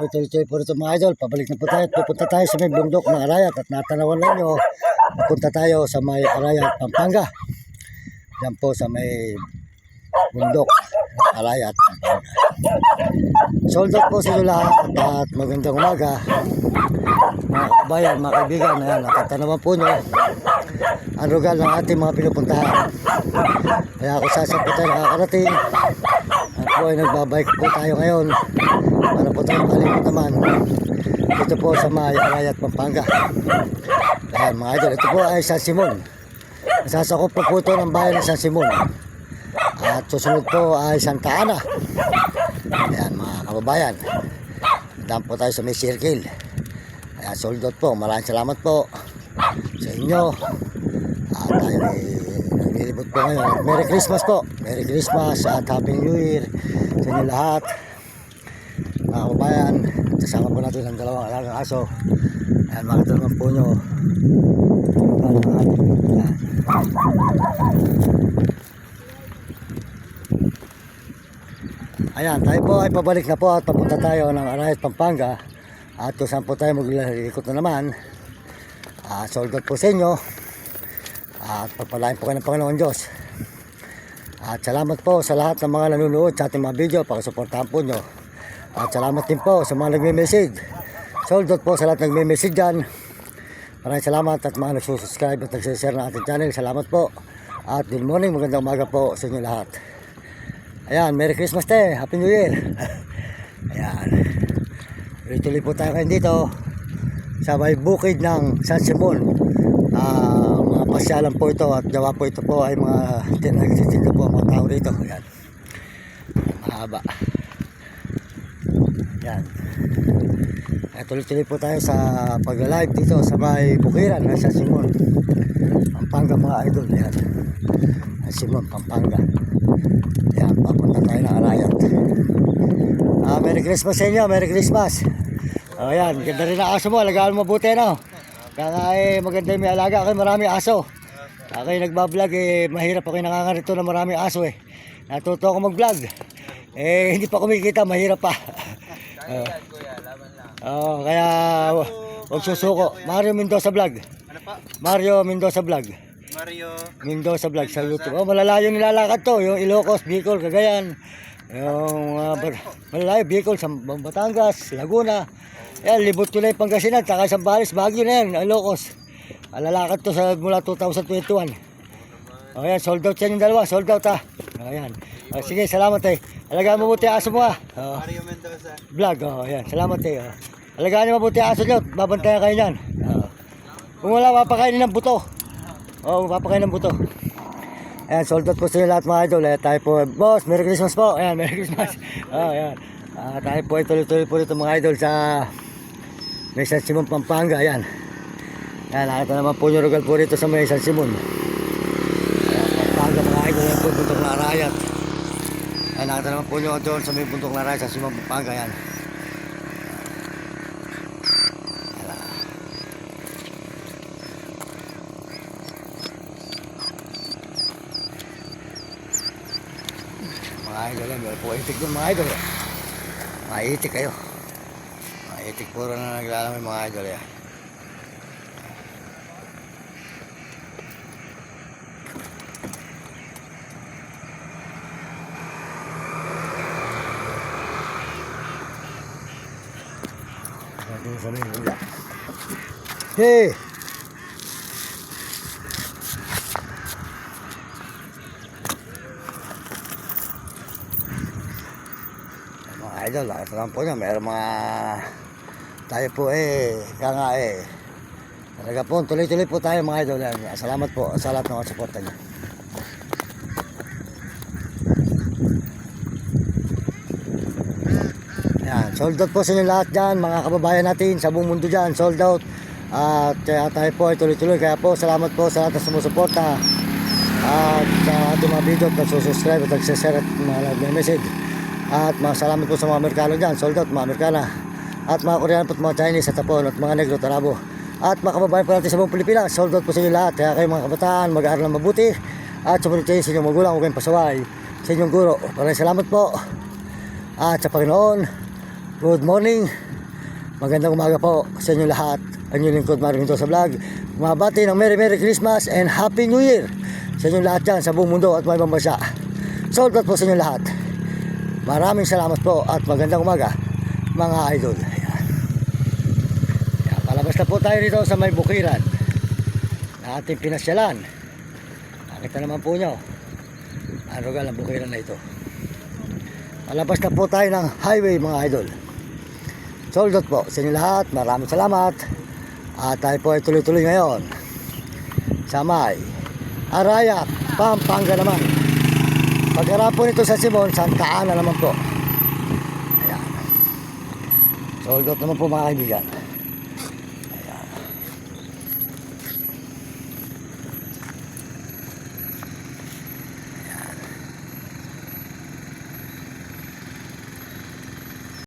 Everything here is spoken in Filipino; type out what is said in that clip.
Tuloy-tuloy po rito mga idol, pabalik na po tayo at pupunta tayo sa may bundok ng Arayat at natanawan ninyo, pupunta tayo sa may Arayat, Pampanga. Diyan po sa may bundok ng Arayat, Pampanga. Sold out po sa inyo lahat at magandang umaga mga kabayan, mga kaibigan. Ayan, natatanawan po nyo ang lugar ng ating mga pinupuntahan. Kaya ako sasap po tayo nakakarating at po ay nagbabike po tayo ngayon para po tayo malipat naman dito po sa may Arayat, Pampanga. Ayan mga idol, ito po ay San Simon. Nasasakop po ito ng bayan ng San Simon. At susunod po ay Santa Ana. Ayan mga kababayan, daan po tayo sa may circle. Ayan, sold out po. Maraming salamat po sa inyo. At tayo ay naglilibot po ngayon. At Merry Christmas po. Merry Christmas at Happy New Year sa inyo lahat mga kababayan. Kasama po natin ang dalawang alagang aso. Ayan, makita naman po nyo. Ayan, tayo po ay pabalik na po at papunta tayo ng Arayat, Pampanga. At kung saan po tayo mag-ikot na naman. Sold out po sa inyo. At pagpalain po kayo ng Panginoon Diyos. At salamat po sa lahat ng mga nanonood sa ating mga video. Pakisuportahan po nyo. At salamat din po sa mga nagme-message. Sold out po sa lahat ng nagme-message dyan. Maraming salamat at mga nagsusubscribe at nagsishare ng ating channel. Salamat po. At good morning, magandang umaga po sa inyo lahat. Ayan, Merry Christmas te, Happy New Year. Ayan, tuloy po tayo ngayon dito sa may bukid ng San Simon. Mga pasyalan po ito at jawa po ito po ay mga nagsitinda po mga tao rito. Ayan, mahaba. Ayan, tuloy-tuloy po tayo sa pag-live dito sa may bukiran ng San Simon, Pampanga mga idol. Ayan, San Simon, Pampanga. Ayan, papunta tayo ng Arayat. Merry Christmas sa inyo, Merry Christmas. Ayan, ganda rin ang aso mo, alagaan mo mabuti no. Kaya nga maganda yung may alaga kayo, marami aso. Ako nagbablog mahirap ako nangangarito na marami aso Natuto ako mag-vlog. Hindi pa kumikita, mahirap pa. Kaya huwag susuko. Mario Mendoza Vlog. Ano pa? Mario Mendoza Vlog. Mario Mendoza Vlog sa YouTube. Malalayo nilalakad to. Yung Ilocos, Bicol, Cagayan. Yung malalayo, Bicol, Batangas, Laguna. Yan, libot ko na yung Pangasinan. Saka Sambales, Baguio na yan, Ilocos. Lalakad to sa mula 2021. Ayan, sold out sa inyong dalawa. Sold out Ayan. Sige, salamat Alagaan mo mabuti aso mo Mario Mendoza Vlog. Ayan, salamat Alagaan mo mabuti aso nyo. Babantayan kayo yan. Kung wala, mapakainin ng buto. Mapakainin ng buto. Ayan, sold out po sa inyo lahat mga idol. Tayo po, boss, Merry Christmas po. Ayan, Merry Christmas. Ayan. Tayo po ay tuloy-tuloy po dito mga idol sa may San Simon, Pampanga. Ayan. Ayan, nakita naman po yung lugar po dito sa may San Simon. Ayan, Pampanga mga idol. Ayan po, bundok na Arayat. Ayan, nakita naman po nyo doon sa may bundok na Arayat, San Simon, Pampanga. Ayan. Mga idol yan, meron po itik doon mga idol Maitik kayo. Maitik puro na naglalamay mga idol yan. Ating sa may hula. Hey! Idol, ito lang po nyo, meron mga tayo po kaya nga talaga po, tuloy-tuloy po tayo mga idol. Salamat po sa lahat ng suporta nyo. Yan, sold out po sa inyo lahat dyan mga kababayan natin sa buong mundo dyan, sold out. At kaya tayo po ay tuloy-tuloy, kaya po salamat po sa lahat ng sumusuporta at sa ating mga video at nagsusubscribe at nagsashare at mga nag-message. At mga salamat po sa mga Amerikano dyan, sold out, mga Amerikana. At mga Koreano po at mga Chinese at Tapon at mga Negro, Tarabo. At mga kababayan po natin sa buong Pilipinas, sold out po sa inyo lahat. Kaya kayo mga kabataan, mag-aaral ng mabuti. At sumunod kayo sa inyong magulang, huwag kayong pasaway. sa inyong guro. Maraming salamat po. At sa Panginoon, good morning. Magandang umaga po sa inyong lahat. Ang inyong lingkod Mario Mendoza Vlog. Mabati ng Merry Christmas and Happy New Year sa inyong lahat dyan sa buong mundo at may ibang bansa. Sold out po sa inyong lahat. Maraming salamat po at magandang umaga mga idol. Ayan. Ayan, palabas na po tayo rito sa may bukiran na ating pinasyalan. Nakita naman po nyo ang lugar ng bukiran na ito. Palabas na po tayo ng highway mga idol. Sold out po sa inyo lahat. Maraming salamat. At tayo po ay tuloy-tuloy ngayon sa may Arayat, Pampanga naman. Pagharap po nito sa Simon, Santa Ana naman po. Ayan. Sold out naman po mga kaibigan.